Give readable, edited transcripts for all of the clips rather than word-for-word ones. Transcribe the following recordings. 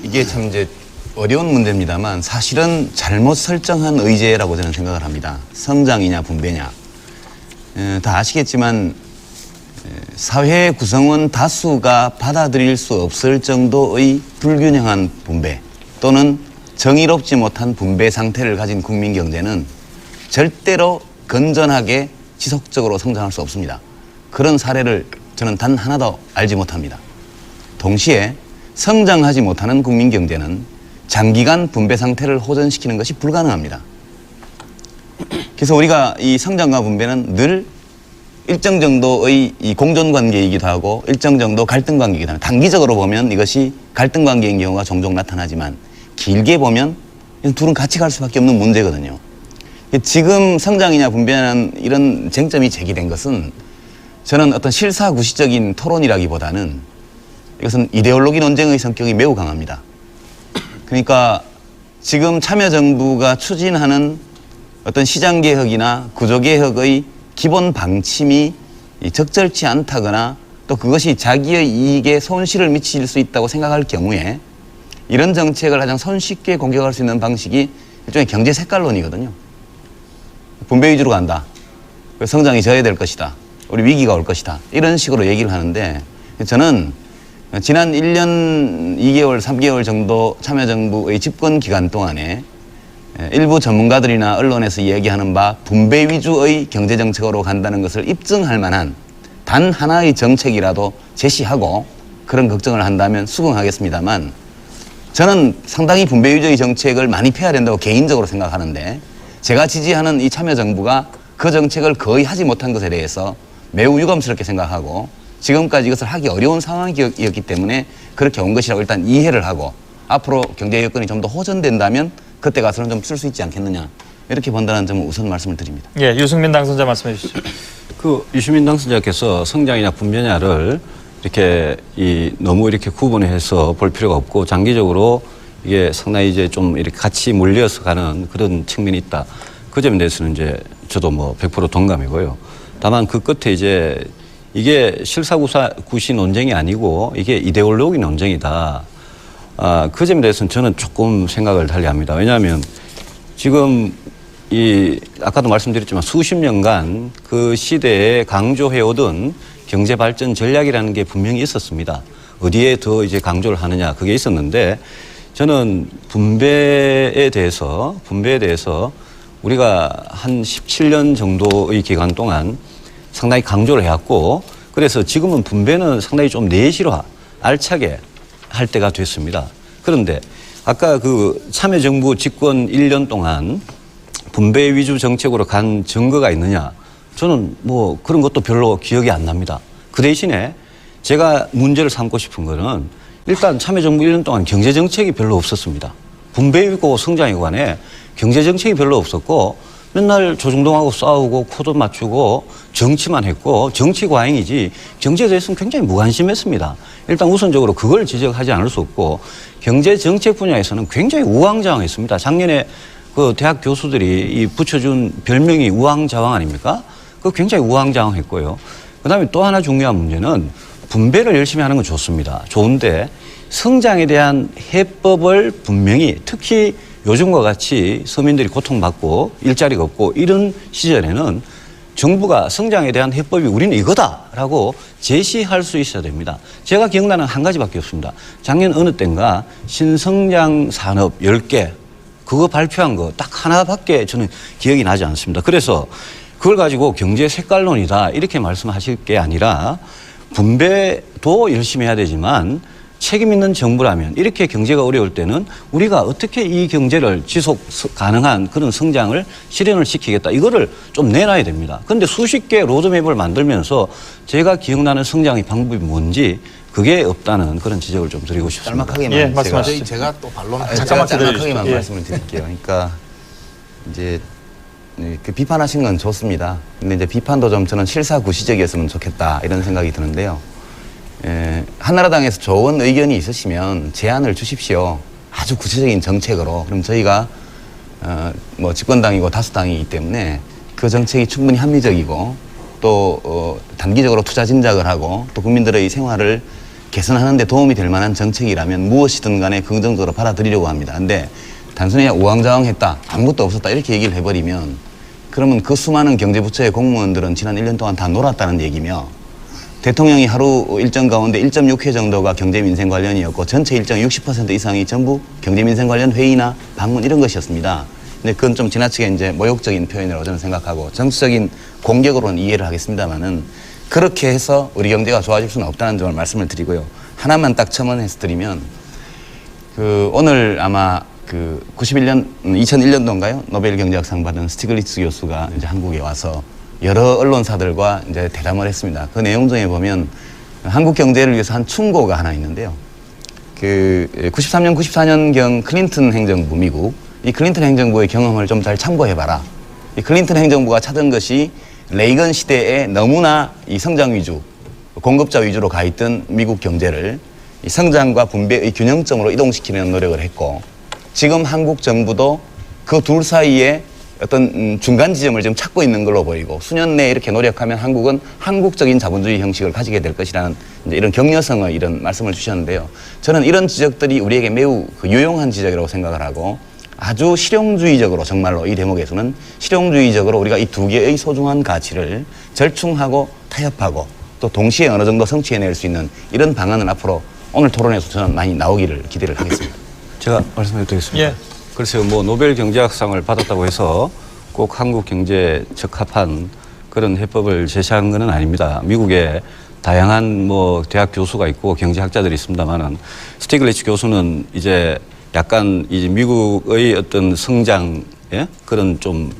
이게 참 이제 어려운 문제입니다만 사실은 잘못 설정한 의제라고 저는 생각을 합니다. 성장이냐 분배냐. 다 아시겠지만 사회 구성원 다수가 받아들일 수 없을 정도의 불균형한 분배 또는 정의롭지 못한 분배 상태를 가진 국민 경제는 절대로 건전하게 지속적으로 성장할 수 없습니다. 그런 사례를 저는 단 하나도 알지 못합니다. 동시에 성장하지 못하는 국민 경제는 장기간 분배 상태를 호전시키는 것이 불가능합니다. 그래서 우리가 이 성장과 분배는 늘 일정 정도의 이 공존관계이기도 하고 일정 정도 갈등관계이기도 합니다. 단기적으로 보면 이것이 갈등관계인 경우가 종종 나타나지만 길게 보면 둘은 같이 갈 수밖에 없는 문제거든요. 지금 성장이냐 분배냐는 이런 쟁점이 제기된 것은 저는 어떤 실사구시적인 토론이라기보다는 이것은 이데올로기 논쟁의 성격이 매우 강합니다. 그러니까 지금 참여정부가 추진하는 어떤 시장개혁이나 구조개혁의 기본 방침이 적절치 않다거나 또 그것이 자기의 이익에 손실을 미칠 수 있다고 생각할 경우에 이런 정책을 가장 손쉽게 공격할 수 있는 방식이 일종의 경제 색깔론이거든요. 분배 위주로 간다. 성장이 저해될 것이다. 우리 위기가 올 것이다. 이런 식으로 얘기를 하는데 저는 지난 1년 2개월, 3개월 정도 참여정부의 집권 기간 동안에 일부 전문가들이나 언론에서 얘기하는 바 분배 위주의 경제정책으로 간다는 것을 입증할 만한 단 하나의 정책이라도 제시하고 그런 걱정을 한다면 수긍하겠습니다만 저는 상당히 분배 위주의 정책을 많이 펴야 된다고 개인적으로 생각하는데 제가 지지하는 이 참여정부가 그 정책을 거의 하지 못한 것에 대해서 매우 유감스럽게 생각하고 지금까지 이것을 하기 어려운 상황이었기 때문에 그렇게 온 것이라고 일단 이해를 하고 앞으로 경제 여건이 좀 더 호전된다면 그때 가서는 좀 쓸 수 있지 않겠느냐 이렇게 본다는 점을 우선 말씀을 드립니다. 예, 유승민 당선자 말씀해 주시죠. 유시민 당선자께서 성장이냐 분배냐를 이렇게 너무 이렇게 구분해서 볼 필요가 없고 장기적으로 이게 상당히 이제 좀 이렇게 같이 몰려서 가는 그런 측면이 있다. 그 점에 대해서는 이제 저도 뭐 100% 동감이고요. 다만 그 끝에 이제 이게 실사구시 논쟁이 아니고 이게 이데올로기 논쟁이다. 그 점에 대해서는 저는 조금 생각을 달리합니다. 왜냐하면 지금 아까도 말씀드렸지만 수십 년간 그 시대에 강조해오던 경제 발전 전략이라는 게 분명히 있었습니다. 어디에 더 이제 강조를 하느냐 그게 있었는데 저는 분배에 대해서 우리가 한 17년 정도의 기간 동안 상당히 강조를 해왔고 그래서 지금은 분배는 상당히 좀 내실화, 알차게 할 때가 됐습니다. 그런데 아까 그 참여정부 집권 1년 동안 분배 위주 정책으로 간 증거가 있느냐? 저는 뭐 그런 것도 별로 기억이 안 납니다. 그 대신에 제가 문제를 삼고 싶은 거는 일단 참여정부 1년 동안 경제정책이 별로 없었습니다. 분배이고 성장이고 간에 경제정책이 별로 없었고 맨날 조중동하고 싸우고 코도 맞추고 정치만 했고 정치 과잉이지 경제에 대해서는 굉장히 무관심했습니다. 일단 우선적으로 그걸 지적하지 않을 수 없고 경제정책 분야에서는 굉장히 우왕좌왕했습니다. 작년에 그 대학 교수들이 붙여준 별명이 우왕좌왕 아닙니까? 그거 굉장히 우왕좌왕했고요. 그다음에 또 하나 중요한 문제는 분배를 열심히 하는 건 좋습니다. 좋은데 성장에 대한 해법을 분명히 특히 요즘과 같이 서민들이 고통받고 일자리가 없고 이런 시절에는 정부가 성장에 대한 해법이 우리는 이거다라고 제시할 수 있어야 됩니다. 제가 기억나는 한 가지밖에 없습니다. 작년 어느 때인가 신성장 산업 10개 그거 발표한 거 딱 하나밖에 저는 기억이 나지 않습니다. 그래서 그걸 가지고 경제 색깔론이다 이렇게 말씀하실 게 아니라 분배도 열심히 해야 되지만 책임 있는 정부라면 이렇게 경제가 어려울 때는 우리가 어떻게 이 경제를 지속 가능한 그런 성장을 실현을 시키겠다. 이거를 좀 내놔야 됩니다. 그런데 수십 개 로드맵을 만들면서 제가 기억나는 성장의 방법이 뭔지 그게 없다는 그런 지적을 좀 드리고 싶습니다. 짤막하게만 예, 말씀하시죠. 제가 또 반론 잠깐만 짤막하게만 예. 말씀을 드릴게요. 그러니까 이제 그 비판하신 건 좋습니다. 근데 이제 비판도 좀 저는 실사구시적이었으면 좋겠다 이런 생각이 드는데요. 한나라당에서 좋은 의견이 있으시면 제안을 주십시오. 아주 구체적인 정책으로. 그럼 저희가 뭐 집권당이고 다수당이기 때문에 그 정책이 충분히 합리적이고 또 단기적으로 투자 진작을 하고 또 국민들의 생활을 개선하는 데 도움이 될 만한 정책이라면 무엇이든 간에 긍정적으로 받아들이려고 합니다. 근데 단순히 우왕좌왕했다, 아무것도 없었다 이렇게 얘기를 해버리면 그러면 그 수많은 경제부처의 공무원들은 지난 1년 동안 다 놀았다는 얘기며 대통령이 하루 일정 가운데 1.6회 정도가 경제민생 관련이었고 전체 일정 60% 이상이 전부 경제민생 관련 회의나 방문 이런 것이었습니다. 근데 그건 좀 지나치게 이제 모욕적인 표현이라고 저는 생각하고 정치적인 공격으로는 이해를 하겠습니다만은 그렇게 해서 우리 경제가 좋아질 수는 없다는 점을 말씀을 드리고요. 하나만 딱 첨언해서 드리면 오늘 아마 2001년도인가요? 노벨 경제학상 받은 스티글리츠 교수가 이제 한국에 와서 여러 언론사들과 이제 대담을 했습니다. 그 내용 중에 보면 한국 경제를 위해서 한 충고가 하나 있는데요. 93년, 94년경 클린턴 행정부 미국, 이 클린턴 행정부의 경험을 좀 잘 참고해봐라. 이 클린턴 행정부가 찾은 것이 레이건 시대에 너무나 이 성장 위주, 공급자 위주로 가 있던 미국 경제를 이 성장과 분배의 균형점으로 이동시키는 노력을 했고, 지금 한국 정부도 그 둘 사이에 어떤 중간 지점을 지금 찾고 있는 걸로 보이고 수년 내에 이렇게 노력하면 한국은 한국적인 자본주의 형식을 가지게 될 것이라는 이제 이런 격려성의 이런 말씀을 주셨는데요. 저는 이런 지적들이 우리에게 매우 유용한 지적이라고 생각을 하고 아주 실용주의적으로 정말로 이 대목에서는 실용주의적으로 우리가 이 두 개의 소중한 가치를 절충하고 타협하고 또 동시에 어느 정도 성취해낼 수 있는 이런 방안은 앞으로 오늘 토론에서 저는 많이 나오기를 기대를 하겠습니다. 제가 말씀해 드리겠습니다. 예. 글쎄요, 노벨 경제학상을 받았다고 해서 꼭 한국 경제에 적합한 그런 해법을 제시한 것은 아닙니다. 미국에 다양한 대학 교수가 있고 경제학자들이 있습니다만은 스티글리츠 교수는 이제 약간 이제 미국의 어떤 성장에 그런 좀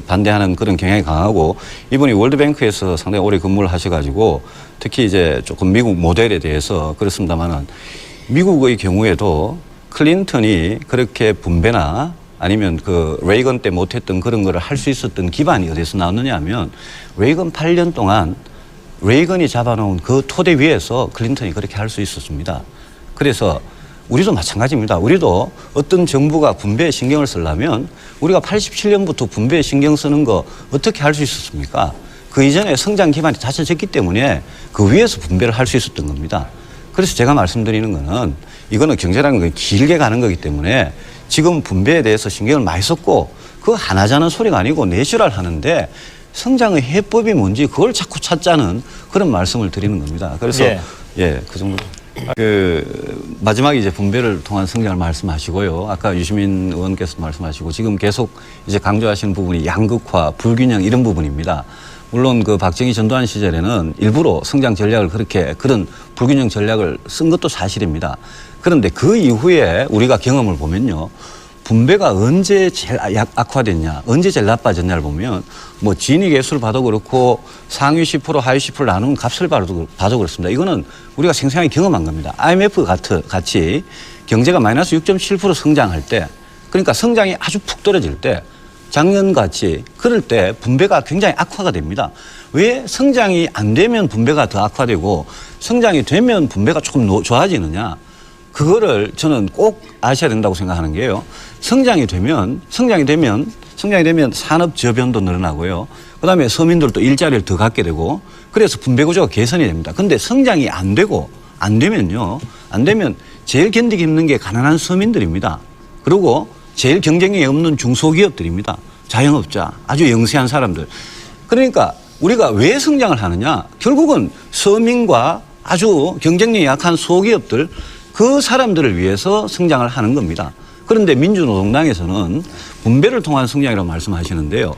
반대하는 그런 경향이 강하고 이분이 월드뱅크에서 상당히 오래 근무를 하셔가지고 특히 이제 조금 미국 모델에 대해서 그렇습니다만은 미국의 경우에도 클린턴이 그렇게 분배나 아니면 레이건 때 못했던 그런 거를 할 수 있었던 기반이 어디서 나왔느냐 하면 레이건 8년 동안 레이건이 잡아놓은 그 토대 위에서 클린턴이 그렇게 할 수 있었습니다. 그래서 우리도 마찬가지입니다. 우리도 어떤 정부가 분배에 신경을 쓰려면 우리가 87년부터 분배에 신경 쓰는 거 어떻게 할 수 있었습니까? 그 이전에 성장 기반이 다쳐졌기 때문에 그 위에서 분배를 할 수 있었던 겁니다. 그래서 제가 말씀드리는 거는 이거는 경제라는 건 길게 가는 거기 때문에 지금 분배에 대해서 신경을 많이 썼고 그거 하나자는 소리가 아니고 내슈럴 하는데 성장의 해법이 뭔지 그걸 자꾸 찾자는 그런 말씀을 드리는 겁니다. 그래서 그 정도. 마지막에 이제 분배를 통한 성장을 말씀하시고요. 아까 유시민 의원께서도 말씀하시고 지금 계속 이제 강조하시는 부분이 양극화, 불균형 이런 부분입니다. 물론 박정희 전두환 시절에는 일부러 성장 전략을 그런 불균형 전략을 쓴 것도 사실입니다. 그런데 그 이후에 우리가 경험을 보면요. 분배가 언제 제일 악화됐냐, 언제 제일 나빠졌냐를 보면 진위계수를 봐도 그렇고 상위 10%, 하위 10% 나누는 값을 봐도 그렇습니다. 이거는 우리가 생생하게 경험한 겁니다. IMF 같이 경제가 마이너스 6.7% 성장할 때, 그러니까 성장이 아주 푹 떨어질 때 작년같이 그럴 때 분배가 굉장히 악화가 됩니다. 왜 성장이 안 되면 분배가 더 악화되고 성장이 되면 분배가 조금 좋아지느냐. 그거를 저는 꼭 아셔야 된다고 생각하는 게요. 성장이 되면 산업 저변도 늘어나고요. 그다음에 서민들도 일자리를 더 갖게 되고 그래서 분배 구조가 개선이 됩니다. 근데 성장이 안 되면 제일 견디기 힘든 게 가난한 서민들입니다. 그리고 제일 경쟁력이 없는 중소기업들입니다. 자영업자, 아주 영세한 사람들. 그러니까 우리가 왜 성장을 하느냐? 결국은 서민과 아주 경쟁력이 약한 소기업들 그 사람들을 위해서 성장을 하는 겁니다. 그런데 민주노동당에서는 분배를 통한 성장이라고 말씀하시는데요.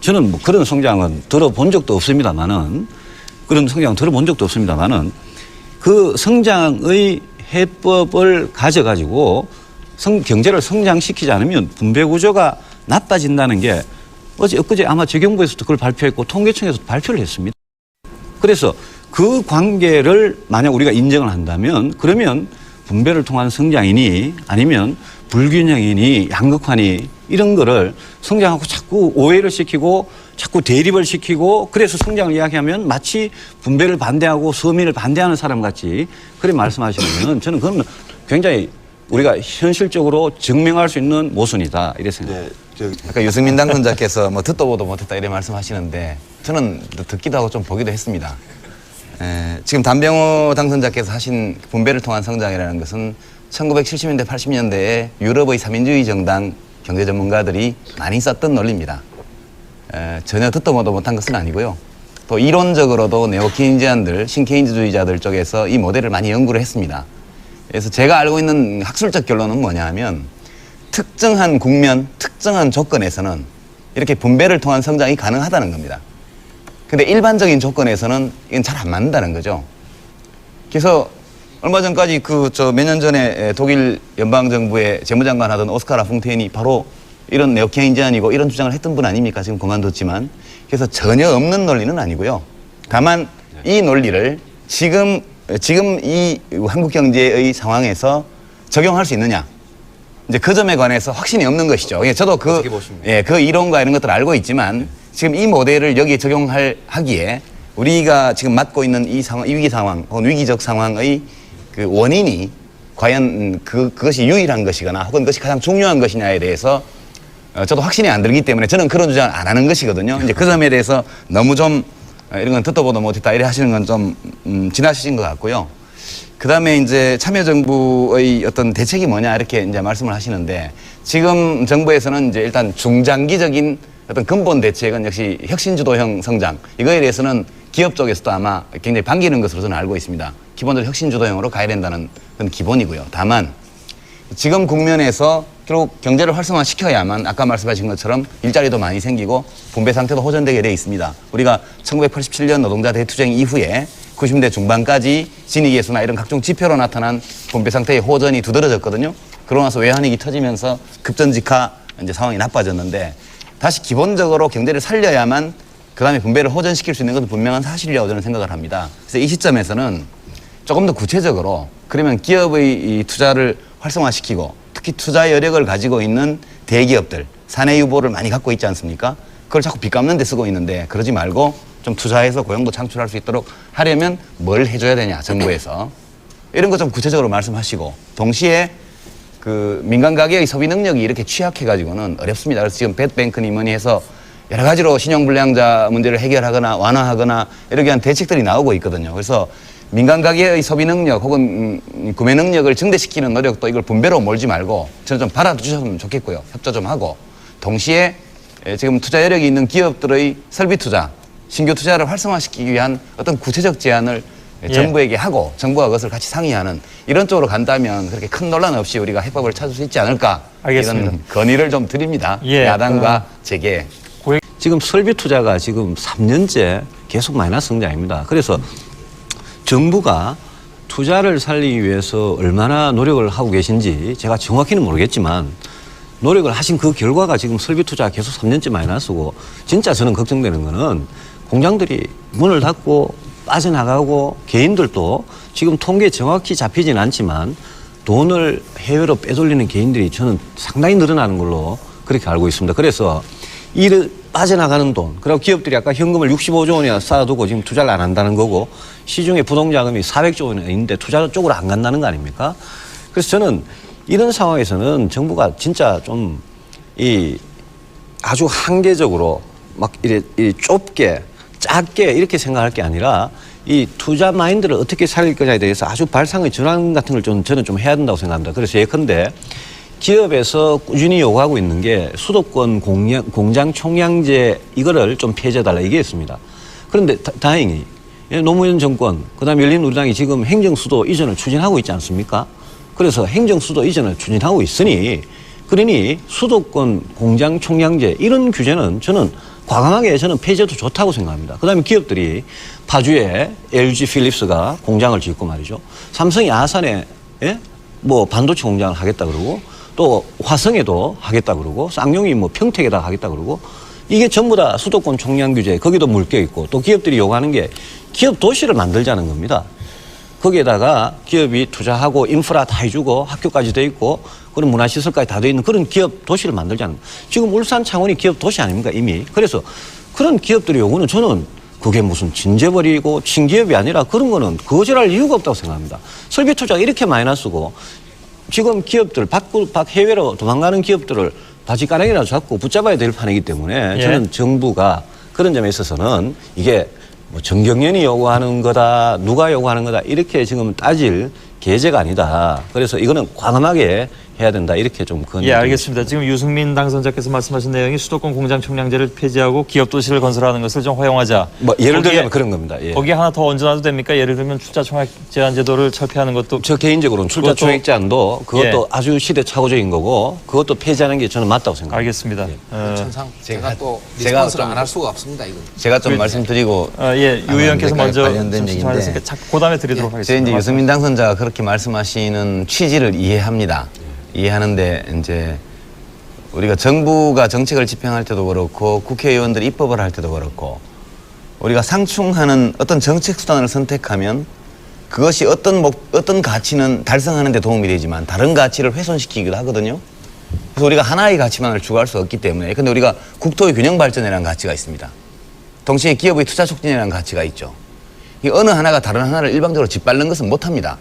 저는 그런 성장은 들어본 적도 없습니다만은 그 성장의 해법을 가져가지고 경제를 성장시키지 않으면 분배 구조가 나빠진다는 게 엊그제 아마 재경부에서도 그걸 발표했고 통계청에서도 발표를 했습니다. 그래서 그 관계를 만약 우리가 인정을 한다면 그러면 분배를 통한 성장이니 아니면 불균형이니 양극화니 이런 거를 성장하고 자꾸 오해를 시키고 자꾸 대립을 시키고 그래서 성장을 이야기하면 마치 분배를 반대하고 서민을 반대하는 사람 같이 그렇게 말씀하시면 저는 그건 굉장히 우리가 현실적으로 증명할 수 있는 모순이다 이렇게 생각합니다. 아까 유승민 당선자께서 듣도 보도 못했다 이렇게 말씀하시는데 저는 듣기도 하고 좀 보기도 했습니다. 지금 단병호 당선자께서 하신 분배를 통한 성장이라는 것은 1970년대, 80년대에 유럽의 삼인주의 정당 경제 전문가들이 많이 썼던 논리입니다. 전혀 듣도 보도 못한 것은 아니고요. 또 이론적으로도 네오케인지안들, 신케인즈주의자들 쪽에서 이 모델을 많이 연구를 했습니다. 그래서 제가 알고 있는 학술적 결론은 뭐냐 하면 특정한 국면, 특정한 조건에서는 이렇게 분배를 통한 성장이 가능하다는 겁니다. 근데 일반적인 조건에서는 이건 잘 안 맞는다는 거죠. 그래서 얼마 전까지 몇 년 전에 독일 연방정부의 재무장관 하던 오스카 라퐁테인이 바로 이런 네오케인지안이고 이런 주장을 했던 분 아닙니까? 지금 그만뒀지만. 그래서 전혀 없는 논리는 아니고요. 다만 이 논리를 지금 이 한국 경제의 상황에서 적용할 수 있느냐. 이제 그 점에 관해서 확신이 없는 것이죠. 저도 그 이론과 이런 것들을 알고 있지만 지금 이 모델을 여기에 적용하기에 우리가 지금 맞고 있는 이 상황, 이 위기 상황, 혹은 위기적 상황의 그 원인이 과연 그것이 유일한 것이거나 혹은 그것이 가장 중요한 것이냐에 대해서 저도 확신이 안 들기 때문에 저는 그런 주장을 안 하는 것이거든요. 이제 그 점에 대해서 너무 좀 이런 건 듣도 보도 못했다 이래 하시는 건 좀 지나치신 것 같고요. 그 다음에 이제 참여정부의 어떤 대책이 뭐냐 이렇게 이제 말씀을 하시는데 지금 정부에서는 이제 일단 중장기적인 어떤 근본 대책은 역시 혁신주도형 성장 이거에 대해서는 기업 쪽에서도 아마 굉장히 반기는 것으로 저는 알고 있습니다. 기본적으로 혁신주도형으로 가야 된다는 건 기본이고요. 다만 지금 국면에서 결국 경제를 활성화시켜야만 아까 말씀하신 것처럼 일자리도 많이 생기고 분배 상태도 호전되게 되어 있습니다. 우리가 1987년 노동자 대투쟁 이후에 90대 중반까지 진위계수나 이런 각종 지표로 나타난 분배 상태의 호전이 두드러졌거든요. 그러고 나서 외환위기 터지면서 급전직하 이제 상황이 나빠졌는데 다시 기본적으로 경제를 살려야만 그 다음에 분배를 호전시킬 수 있는 것은 분명한 사실이라고 저는 생각을 합니다. 그래서 이 시점에서는 조금 더 구체적으로 그러면 기업의 이 투자를 활성화시키고 특히 투자 여력을 가지고 있는 대기업들, 사내 유보를 많이 갖고 있지 않습니까? 그걸 자꾸 빚 갚는 데 쓰고 있는데 그러지 말고 좀 투자해서 고용도 창출할 수 있도록 하려면 뭘 해줘야 되냐, 정부에서. 이런 거 좀 구체적으로 말씀하시고 동시에 그 민간 가계의 소비 능력이 이렇게 취약해가지고는 어렵습니다. 그래서 지금 뱃뱅크니 뭐니 해서 여러 가지로 신용불량자 문제를 해결하거나 완화하거나 이렇게 한 대책들이 나오고 있거든요. 그래서 민간 가계의 소비 능력 혹은 구매 능력을 증대시키는 노력도 이걸 분배로 몰지 말고 저는 좀 받아주셨으면 좋겠고요. 협조 좀 하고 동시에 지금 투자 여력이 있는 기업들의 설비 투자, 신규 투자를 활성화시키기 위한 어떤 구체적 제안을 정부에게 하고 정부가 그것을 같이 상의하는 이런 쪽으로 간다면 그렇게 큰 논란 없이 우리가 해법을 찾을 수 있지 않을까. 알겠습니다. 이런 건의를 좀 드립니다. 야당과 제게. 지금 설비 투자가 지금 3년째 계속 마이너스 성장입니다. 그래서 정부가 투자를 살리기 위해서 얼마나 노력을 하고 계신지 제가 정확히는 모르겠지만 노력을 하신 그 결과가 지금 설비 투자가 계속 3년째 마이너스고 진짜 저는 걱정되는 거는 공장들이 문을 닫고 빠져나가고 개인들도 지금 통계 정확히 잡히진 않지만 돈을 해외로 빼돌리는 개인들이 저는 상당히 늘어나는 걸로 그렇게 알고 있습니다. 그래서 이 빠져나가는 돈, 그리고 기업들이 아까 현금을 65조 원이나 쌓아두고 지금 투자를 안 한다는 거고 시중에 부동자금이 400조 원이 있는데 투자 쪽으로 안 간다는 거 아닙니까? 그래서 저는 이런 상황에서는 정부가 진짜 좀 아주 한계적으로 막 이래 좁게 작게 이렇게 생각할 게 아니라 이 투자 마인드를 어떻게 살릴 거냐에 대해서 아주 발상의 전환 같은 걸 저는 좀 해야 된다고 생각합니다. 그래서 예컨대 기업에서 꾸준히 요구하고 있는 게 수도권 공장 총량제 이거를 좀 폐지해달라 이게 있습니다. 그런데 다행히 노무현 정권 그다음에 열린우리당이 지금 행정수도 이전을 추진하고 있지 않습니까? 그래서 행정수도 이전을 추진하고 있으니 그러니 수도권 공장 총량제 이런 규제는 저는 과감하게 저는 폐지해도 좋다고 생각합니다. 그다음에 기업들이 파주에 LG 필립스가 공장을 짓고 말이죠. 삼성이 아산에 뭐 반도체 공장을 하겠다 그러고 또 화성에도 하겠다 그러고 쌍용이 뭐 평택에다 하겠다 그러고 이게 전부 다 수도권 총량 규제 거기도 물겨 있고 또 기업들이 요구하는 게 기업 도시를 만들자는 겁니다. 거기에다가 기업이 투자하고 인프라 다 해주고 학교까지 돼 있고 그런 문화시설까지 다 돼 있는 그런 기업 도시를 만들자는 거예요. 지금 울산 창원이 기업 도시 아닙니까 이미. 그래서 그런 기업들의 요구는 저는 그게 무슨 진재벌이고 친기업이 아니라 그런 거는 거절할 이유가 없다고 생각합니다. 설비 투자가 이렇게 마이너스고 지금 기업들 해외로 도망가는 기업들을 바지가랑이라도 잡고 붙잡아야 될 판이기 때문에 저는 정부가 그런 점에 있어서는 이게 뭐 정경련이 요구하는 거다, 누가 요구하는 거다 이렇게 지금 따질 계제가 아니다. 그래서 이거는 과감하게 해야 된다 이렇게 좀 예, 알겠습니다. 지금 유승민 당선자께서 말씀하신 내용이 수도권 공장 총량제를 폐지하고 기업 도시를 건설하는 것을 좀 허용하자. 뭐 예를 거기에- 들면 그런 겁니다. 예. 거기에 하나 더 얹어놔도 됩니까? 예를 들면 출자 총액 제한 제도를 철폐하는 것도 저 개인적으로는 출자 그것도- 총액 제한도 그것도 예. 아주 시대착오적인 거고 그것도 폐지하는 게 저는 맞다고 생각합니다. 알겠습니다. 천상 제가 또 제가 리스폰스를 좀- 안 할 수가 없습니다. 이거. 제가 좀 말씀드리고 예, 유 의원께서 먼저 관련된 신청하셨으니까 그 다음에 드리도록 제 하겠습니다. 이제 유승민 당선자가 그렇게 말씀하시는 취지를 이해합니다. 이해하는데 이제 우리가 정부가 정책을 집행할 때도 그렇고 국회의원들이 입법을 할 때도 그렇고 우리가 상충하는 어떤 정책 수단을 선택하면 그것이 어떤 가치는 달성하는 데 도움이 되지만 다른 가치를 훼손시키기도 하거든요. 그래서 우리가 하나의 가치만을 추구할 수 없기 때문에 근데 우리가 국토의 균형 발전이라는 가치가 있습니다. 동시에 기업의 투자 촉진이라는 가치가 있죠. 이 어느 하나가 다른 하나를 일방적으로 짓밟는 것은 못합니다.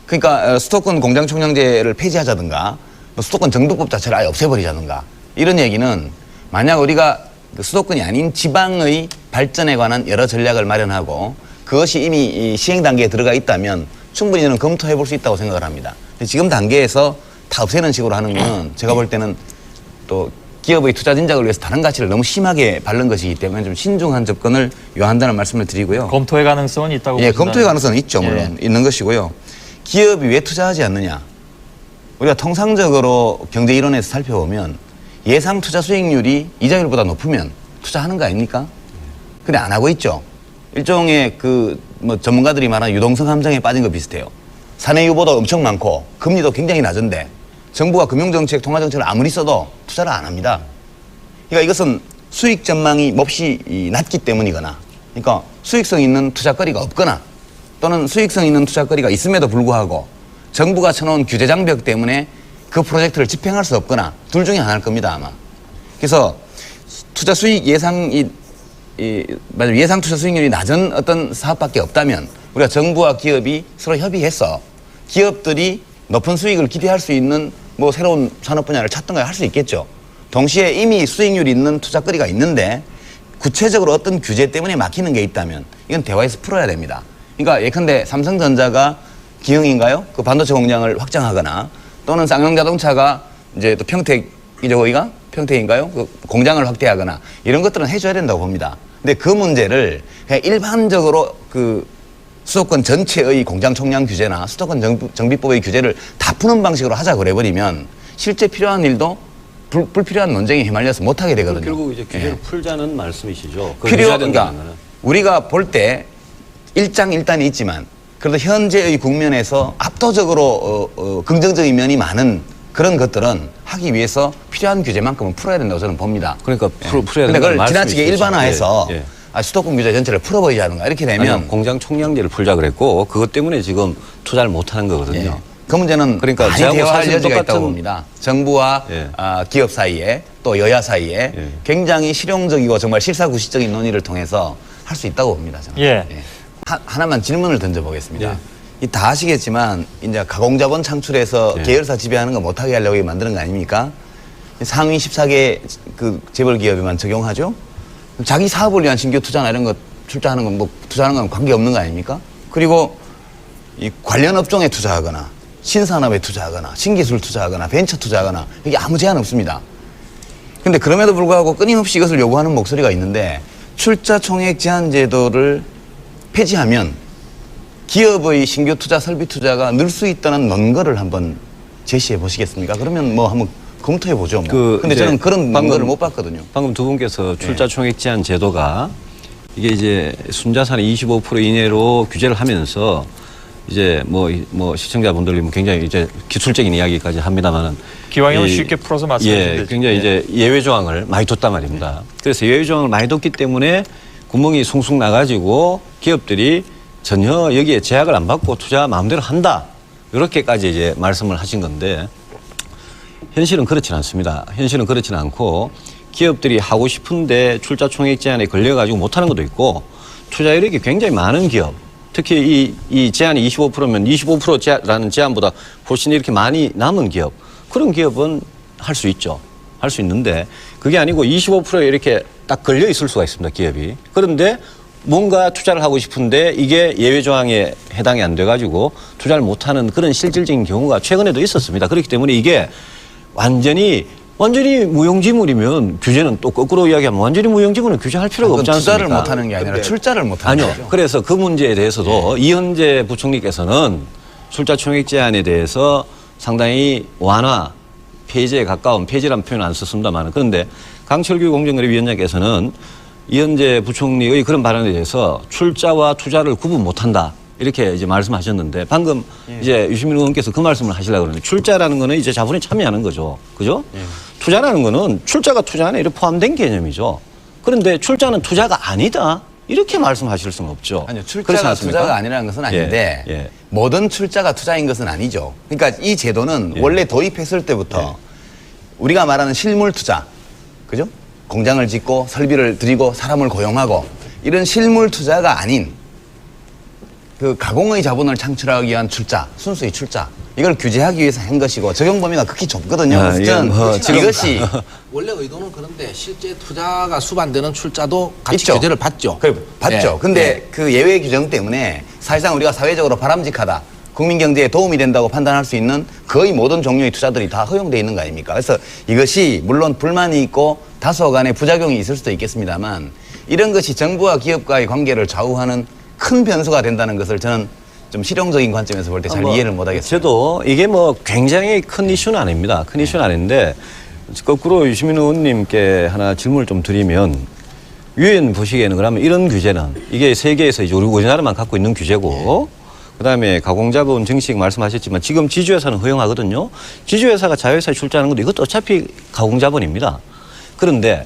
그러니까 수도권 공장 총량제를 폐지하자든가 수도권 정비법 자체를 아예 없애버리자든가 이런 얘기는 만약 우리가 그 수도권이 아닌 지방의 발전에 관한 여러 전략을 마련하고 그것이 이미 이 시행 단계에 들어가 있다면 충분히 저는 검토해 볼 수 있다고 생각을 합니다. 근데 지금 단계에서 다 없애는 식으로 하는 건 제가 볼 때는 또 기업의 투자 진작을 위해서 다른 가치를 너무 심하게 바른 것이기 때문에 좀 신중한 접근을 요한다는 말씀을 드리고요. 검토의 가능성은 있다고 예, 보시나요? 검토의 가능성은 있죠, 물론 있는 것이고요. 기업이 왜 투자하지 않느냐? 우리가 통상적으로 경제 이론에서 살펴보면 예상 투자 수익률이 이자율보다 높으면 투자하는 거 아닙니까? 근데 안 하고 있죠. 일종의 그 뭐 전문가들이 말하는 유동성 함정에 빠진 거 비슷해요. 사내 유보도 엄청 많고 금리도 굉장히 낮은데 정부가 금융정책, 통화정책을 아무리 써도 투자를 안 합니다. 그러니까 이것은 수익 전망이 몹시 낮기 때문이거나 그러니까 수익성 있는 투자거리가 없거나 또는 수익성 있는 투자거리가 있음에도 불구하고 정부가 쳐놓은 규제 장벽 때문에 그 프로젝트를 집행할 수 없거나 둘 중에 하나일 겁니다, 아마. 그래서 투자 수익 예상이 예상 투자 수익률이 낮은 어떤 사업밖에 없다면 우리가 정부와 기업이 서로 협의해서 기업들이 높은 수익을 기대할 수 있는 뭐 새로운 산업 분야를 찾던가 할 수 있겠죠. 동시에 이미 수익률이 있는 투자거리가 있는데 구체적으로 어떤 규제 때문에 막히는 게 있다면 이건 대화에서 풀어야 됩니다. 그러니까 예컨대 삼성전자가 기흥인가요? 그 반도체 공장을 확장하거나 또는 쌍용자동차가 이제 또 평택이죠, 거기가? 평택인가요? 그 공장을 확대하거나 이런 것들은 해줘야 된다고 봅니다. 근데 그 문제를 그냥 일반적으로 그 수도권 전체의 공장 총량 규제나 수도권 정비법의 규제를 다 푸는 방식으로 하자 그래버리면 실제 필요한 일도 불필요한 논쟁에 휘말려서 못하게 되거든요. 결국 이제 규제를 예. 풀자는 말씀이시죠. 그러니까 우리가 볼 때 일장일단이 있지만 그래도 현재의 국면에서 압도적으로 긍정적인 면이 많은 그런 것들은 하기 위해서 필요한 규제만큼은 풀어야 된다고 저는 봅니다. 그러니까 풀어야 근데 된다는 그걸 지나치게 말씀이시죠. 일반화해서 예, 예. 수도권 규제 전체를 풀어버리자든가 이렇게 되면 아니요, 공장 총량제를 풀자 그랬고 그것 때문에 지금 투자를 못하는 거거든요. 예. 그 문제는 그러니까 많이 저하고 대화할 사실은 여지가 있다고 똑같은- 봅니다. 정부와 예. 기업 사이에 또 여야 사이에 예. 굉장히 실용적이고 정말 실사구시적인 논의를 통해서 할 수 있다고 봅니다. 저는. 예. 하나만 질문을 던져보겠습니다. 예. 이 다 아시겠지만 이제 가공자본 창출해서 예. 계열사 지배하는 거 못하게 하려고 만드는 거 아닙니까? 상위 14개 그 재벌 기업에만 적용하죠. 자기 사업을 위한 신규 투자나 이런 거 출자하는 건 뭐 투자하는 건 관계 없는 거 아닙니까? 그리고 이 관련 업종에 투자하거나 신산업에 투자하거나 신기술 투자하거나 벤처 투자하거나 이게 아무 제한 없습니다. 근데 그럼에도 불구하고 끊임없이 이것을 요구하는 목소리가 있는데 출자 총액 제한 제도를 폐지하면 기업의 신규 투자, 설비 투자가 늘 수 있다는 논거를 한번 제시해 보시겠습니까? 그러면 뭐 한번 검토해 보죠. 뭐. 근데 이제 저는 그런 방금- 논거를 못 봤거든요. 방금 두 분께서 출자 총액 제한 제도가 이게 이제 순자산의 25% 이내로 규제를 하면서 이제 뭐 시청자분들이 굉장히 이제 기술적인 이야기까지 합니다만은 기왕이면 이- 쉽게 풀어서 말씀하시면 예, 되죠. 굉장히 예. 이제 예외 조항을 많이 뒀단 말입니다. 그래서 예외 조항을 많이 뒀기 때문에 구멍이 숭숭 나가지고 기업들이 전혀 여기에 제약을 안 받고 투자 마음대로 한다. 이렇게까지 이제 말씀을 하신 건데 현실은 그렇지는 않습니다. 현실은 그렇지는 않고 기업들이 하고 싶은데 출자 총액 제한에 걸려가지고 못하는 것도 있고 투자 이력이 굉장히 많은 기업 특히 이 제한이 25%면 25%라는 제한보다 훨씬 이렇게 많이 남은 기업 그런 기업은 할 수 있죠. 할 수 있는데 그게 아니고 25%에 이렇게 딱 걸려 있을 수가 있습니다. 기업이. 그런데 뭔가 투자를 하고 싶은데 이게 예외 조항에 해당이 안 돼가지고 투자를 못하는 그런 실질적인 경우가 최근에도 있었습니다. 그렇기 때문에 이게 완전히 무용지물이면 규제는 또 거꾸로 이야기하면 완전히 무용지물은 규제할 필요가 없지 않습니까? 투자를 못하는 게 아니라 출자를 못하는 아니요. 거죠. 그래서 그 문제에 대해서도 이현재 부총리께서는 출자 총액 제한에 대해서 상당히 완화, 폐지에 가까운 폐지라는 표현을 안 썼습니다만 그런데 강철규 공정거래위원장께서는 이현재 부총리의 그런 발언에 대해서 출자와 투자를 구분 못한다. 이렇게 이제 말씀하셨는데 방금 이제 유시민 의원께서 그 말씀을 하시려고 그러는데 출자라는 거는 이제 자본에 참여하는 거죠. 그죠? 투자라는 거는 출자가 투자 안에 이렇게 포함된 개념이죠. 그런데 출자는 투자가 아니다. 이렇게 말씀하실 수는 없죠. 아니요, 그렇지 출자가 않습니까? 투자가 아니라는 것은 아닌데 예. 모든 출자가 투자인 것은 아니죠. 그러니까 이 제도는 원래 도입했을 때부터 우리가 말하는 실물 투자, 그죠? 공장을 짓고 설비를 들이고 사람을 고용하고 이런 실물 투자가 아닌 그 가공의 자본을 창출하기 위한 출자, 순수의 출자 이걸 규제하기 위해서 한 것이고 적용 범위가 극히 좁거든요. 아, 그래서 예, 저는 이것이 원래 의도는 그런데 실제 투자가 수반되는 출자도 같이 있죠. 규제를 받죠. 그래, 받죠. 예. 근데 예. 그 예외 규정 때문에 사실상 우리가 사회적으로 바람직하다, 국민 경제에 도움이 된다고 판단할 수 있는 거의 모든 종류의 투자들이 다 허용되어 있는 거 아닙니까? 그래서 이것이 물론 불만이 있고 다소간의 부작용이 있을 수도 있겠습니다만 이런 것이 정부와 기업과의 관계를 좌우하는 큰 변수가 된다는 것을 저는 좀 실용적인 관점에서 볼 때 잘 이해를 못 하겠습니다. 저도 이게 뭐 굉장히 큰 이슈는 아닙니다. 큰 이슈는 아닌데 거꾸로 유시민 의원님께 하나 질문을 좀 드리면 유엔 보시기에는 그러면 이런 규제는 이게 세계에서 이제 우리나라만 갖고 있는 규제고 그다음에 가공자본 정식 말씀하셨지만 지금 지주회사는 허용하거든요. 지주회사가 자회사에 출자하는 것도 이것도 어차피 가공자본입니다. 그런데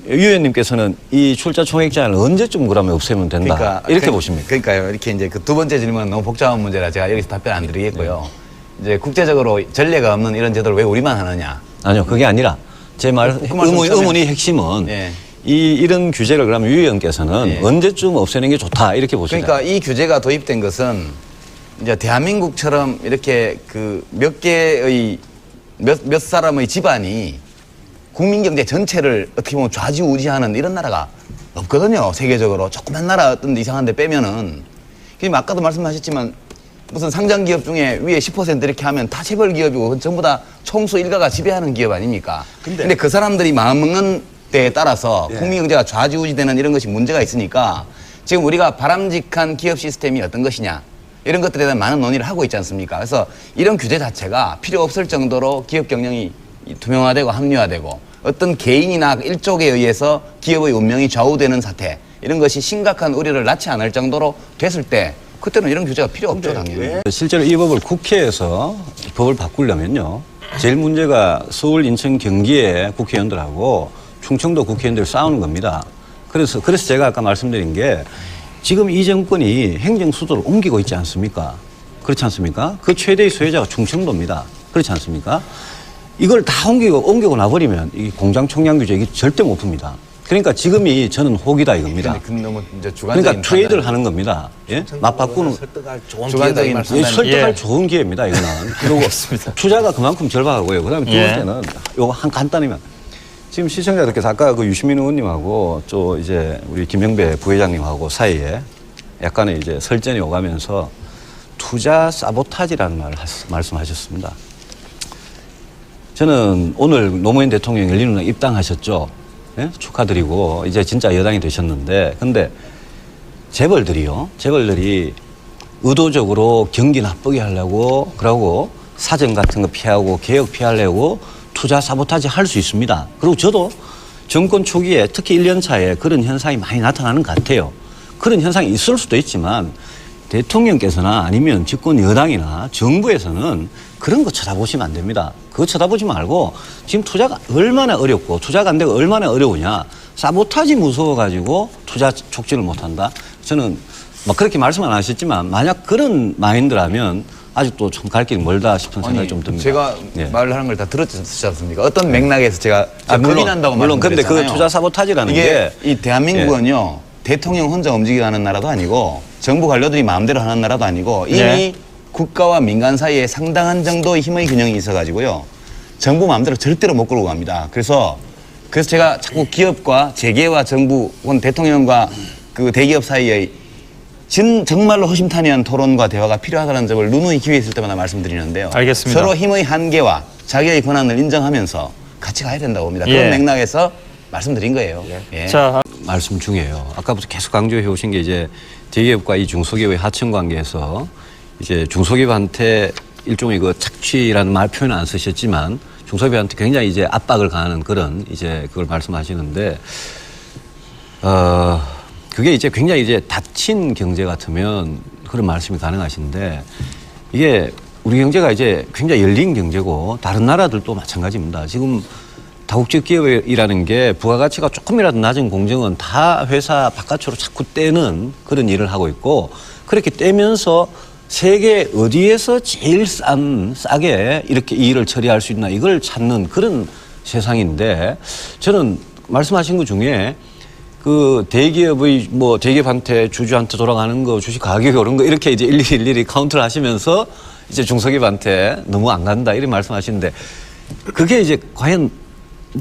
유 의원님께서는 이 출자 총액 제한을 언제쯤 그러면 없애면 된다. 이렇게 보십니까? 그러니까요. 이렇게 이제 그 두 번째 질문은 너무 복잡한 문제라 제가 여기서 답변 안 드리겠고요. 이제 국제적으로 전례가 없는 이런 제도를 왜 우리만 하느냐. 아니요, 그게 아니라 제 말 그 말씀 의문의 핵심은 예. 이런 규제를 그러면 유 의원께서는 예. 언제쯤 없애는 게 좋다 이렇게 보시죠. 그러니까 이 규제가 도입된 것은 이제 대한민국처럼 이렇게 그 몇 개의 몇 사람의 집안이 국민 경제 전체를 어떻게 보면 좌지우지하는 이런 나라가 없거든요. 세계적으로 조그만 나라 어떤 데 이상한 데 빼면은 그럼 아까도 말씀하셨지만 무슨 상장 기업 중에 위에 10% 이렇게 하면 다 재벌 기업이고 그건 전부 다 총수 일가가 지배하는 기업 아닙니까? 근데 그 사람들이 마음 먹는 때에 따라서 국민 경제가 좌지우지되는 이런 것이 문제가 있으니까 지금 우리가 바람직한 기업 시스템이 어떤 것이냐 이런 것들에 대한 많은 논의를 하고 있지 않습니까? 그래서 이런 규제 자체가 필요 없을 정도로 기업 경영이 투명화되고 합리화되고 어떤 개인이나 일족에 의해서 기업의 운명이 좌우되는 사태 이런 것이 심각한 우려를 낳지 않을 정도로 됐을 때 그때는 이런 규제가 필요 없죠, 당연히. 실제로 이 법을 국회에서 법을 바꾸려면요. 제일 문제가 서울, 인천, 경기의 국회의원들하고 충청도 국회의원들 싸우는 겁니다. 그래서 제가 아까 말씀드린 게 지금 이 정권이 행정 수도를 옮기고 있지 않습니까? 그렇지 않습니까? 그 최대의 수혜자가 충청도입니다. 그렇지 않습니까? 이걸 다 옮기고 나버리면 이 공장 총량 규제 이게 절대 못 풉니다. 그러니까 지금이 저는 호기다 이겁니다. 근데 너무 이제 주관적인 그러니까 트레이드를 하는 겁니다. 예? 맞바꾸는 설득할 좋은 주관적인 기회다 이 말씀. 예, 판단이- 설득할 예. 좋은 기회입니다. 이거는. 그리고 투자가 그만큼 절박하고요. 그다음에 두 예. 번째는 요거 한 간단히만 지금 시청자들께서 아까 그 유시민 의원님하고 또 이제 우리 김영배 부회장님하고 사이에 약간의 이제 설전이 오가면서 투자 사보타지라는 말을 말씀하셨습니다. 저는 오늘 노무현 대통령이 열린우당 입당하셨죠. 예? 축하드리고 이제 진짜 여당이 되셨는데 근데 재벌들이 의도적으로 경기 나쁘게 하려고 그러고 사정 같은 거 피하고 개혁 피하려고 투자 사보타지 할 수 있습니다. 그리고 저도 정권 초기에 특히 1년 차에 그런 현상이 많이 나타나는 것 같아요. 그런 현상이 있을 수도 있지만 대통령께서나 아니면 집권 여당이나 정부에서는 그런 거 쳐다보시면 안 됩니다. 그거 쳐다보지 말고 지금 투자가 얼마나 어렵고 투자가 안 되고 얼마나 어려우냐. 사보타지 무서워가지고 투자 촉진을 못한다. 저는 막 그렇게 말씀 안 하셨지만 만약 그런 마인드라면 아직도 좀 갈 길이 멀다 싶은 생각이 좀 듭니다. 제가 예. 말을 하는 걸 다 들었지 않습니까? 어떤 맥락에서 제가 겁이 난다고 물론 근데 말씀드렸잖아요. 그 투자 사보타지라는 이게 게 이 대한민국은요 대통령 혼자 움직이는 나라도 아니고 정부 관료들이 마음대로 하는 나라도 아니고 이미 네. 국가와 민간 사이에 상당한 정도의 힘의 균형이 있어가지고요 정부 마음대로 절대로 못 끌고 갑니다. 그래서 제가 자꾸 기업과 재계와 정부 혹은 대통령과 그 대기업 사이의 정말로 허심탄회한 토론과 대화가 필요하다는 점을 누누이 기회 있을 때마다 말씀드리는데요. 알겠습니다. 서로 힘의 한계와 자기의 권한을 인정하면서 같이 가야 된다고 봅니다. 예. 그런 맥락에서 말씀드린 거예요. 예. 자, 말씀 중에요. 아까부터 계속 강조해 오신 게 이제 대기업과 이 중소기업의 하청 관계에서 이제 중소기업한테 일종의 그 착취라는 말 표현은 안 쓰셨지만 중소기업한테 굉장히 이제 압박을 가하는 그런 이제 그걸 말씀하시는데 그게 이제 굉장히 이제 닫힌 경제 같으면 그런 말씀이 가능하신데 이게 우리 경제가 이제 굉장히 열린 경제고 다른 나라들도 마찬가지입니다. 지금 다국적 기업이라는 게 부가가치가 조금이라도 낮은 공정은 다 회사 바깥으로 자꾸 떼는 그런 일을 하고 있고 그렇게 떼면서 세계 어디에서 제일 싸게 이렇게 이 일을 처리할 수 있나 이걸 찾는 그런 세상인데 저는 말씀하신 것 중에 그 대기업의 뭐 대기업한테 주주한테 돌아가는 거 주식 가격이 오른 거 이렇게 이제 일일이 카운트를 하시면서 이제 중소기업한테 너무 안 간다 이런 말씀하시는데 그게 이제 과연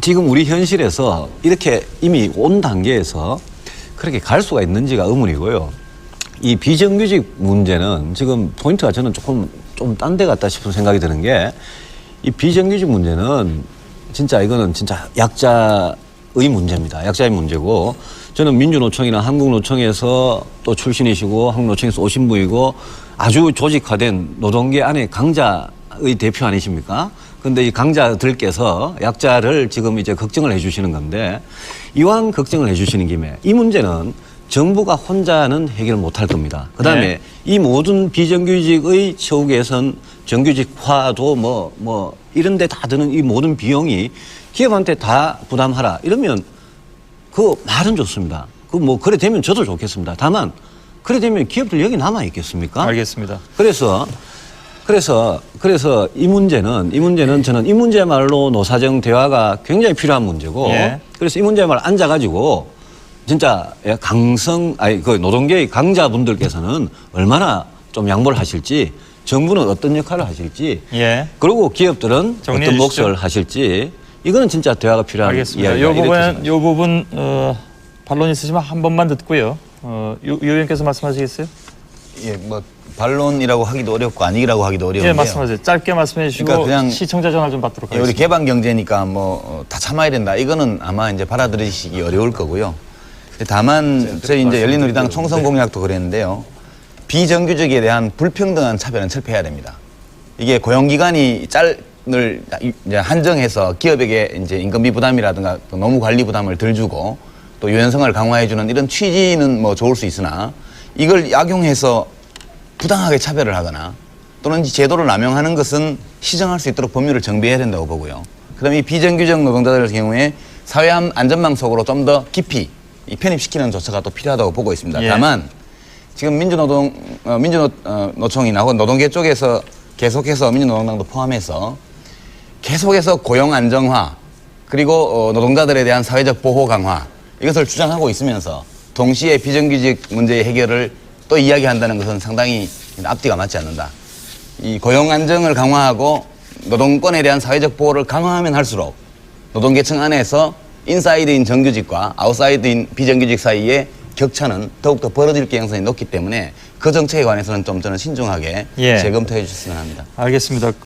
지금 우리 현실에서 이렇게 이미 온 단계에서 그렇게 갈 수가 있는지가 의문이고요. 이 비정규직 문제는 지금 포인트가 저는 좀 딴 데 같다 싶은 생각이 드는 게 이 비정규직 문제는 진짜 이거는 진짜 약자의 문제입니다. 약자의 문제고 저는 민주노총이나 한국노총에서 또 출신이시고 한국노총에서 오신 분이고 아주 조직화된 노동계 안에 강자의 대표 아니십니까? 근데 이 강자들께서 약자를 지금 이제 걱정을 해 주시는 건데 이왕 걱정을 해 주시는 김에 이 문제는 정부가 혼자는 해결 못 할 겁니다. 그 다음에 네. 이 모든 비정규직의 처우 개선, 정규직화도 뭐 이런 데 다 드는 이 모든 비용이 기업한테 다 부담하라. 이러면 그 말은 좋습니다. 그 뭐 그래 되면 저도 좋겠습니다. 다만 그래 되면 기업들 여기 남아 있겠습니까? 알겠습니다. 그래서 이 문제는 저는 이 문제야말로 노사정 대화가 굉장히 필요한 문제고 예. 그래서 이 문제야말로 앉아가지고 진짜 그 노동계의 강자분들께서는 얼마나 좀 양보를 하실지 정부는 어떤 역할을 하실지 예. 그리고 기업들은 정리해 어떤 주시죠. 몫을 하실지 이거는 진짜 대화가 필요한 알겠습니다. 이야기가 이렇게 생각합니다. 요 부분 반론 있으시면 한 번만 듣고요. 유 의원께서 말씀하시겠어요? 예, 뭐 반론이라고 하기도 어렵고 아니라고 하기도 어려운데요. 예, 말씀하세요. 짧게 말씀해 주시고 그러니까 그냥 시청자 전화 좀 받도록 예, 우리 하겠습니다. 개방 경제니까 뭐 다 참아야 된다. 이거는 아마 이제 받아들이시기 어려울 거고요. 다만 저희 이제 열린우리당 총선 공약도 그랬는데요. 비정규직에 대한 불평등한 차별은 철폐해야 됩니다. 이게 고용기간이 을 이제 한정해서 기업에게 이제 인건비 부담이라든가 또 노무 관리 부담을 덜 주고 또 유연성을 강화해주는 이런 취지는 뭐 좋을 수 있으나 이걸 약용해서 부당하게 차별을 하거나 또는 이 제도를 남용하는 것은 시정할 수 있도록 법률을 정비해야 된다고 보고요. 그다음에 이 비정규직 노동자들 경우에 사회 안전망 속으로 좀 더 깊이 이 편입시키는 조처가 또 필요하다고 보고 있습니다. 예. 다만 지금 민주노총이나 혹은 노동계 쪽에서 계속해서 민주노동당도 포함해서 계속해서 고용 안정화 그리고 노동자들에 대한 사회적 보호 강화 이것을 주장하고 있으면서 동시에 비정규직 문제의 해결을 또 이야기한다는 것은 상당히 앞뒤가 맞지 않는다. 이 고용 안정을 강화하고 노동권에 대한 사회적 보호를 강화하면 할수록 노동계층 안에서 인사이드인 정규직과 아웃사이드인 비정규직 사이의 격차는 더욱더 벌어질 가능성이 높기 때문에 그 정책에 관해서는 좀 저는 신중하게 예. 재검토해 주셨으면 합니다. 알겠습니다.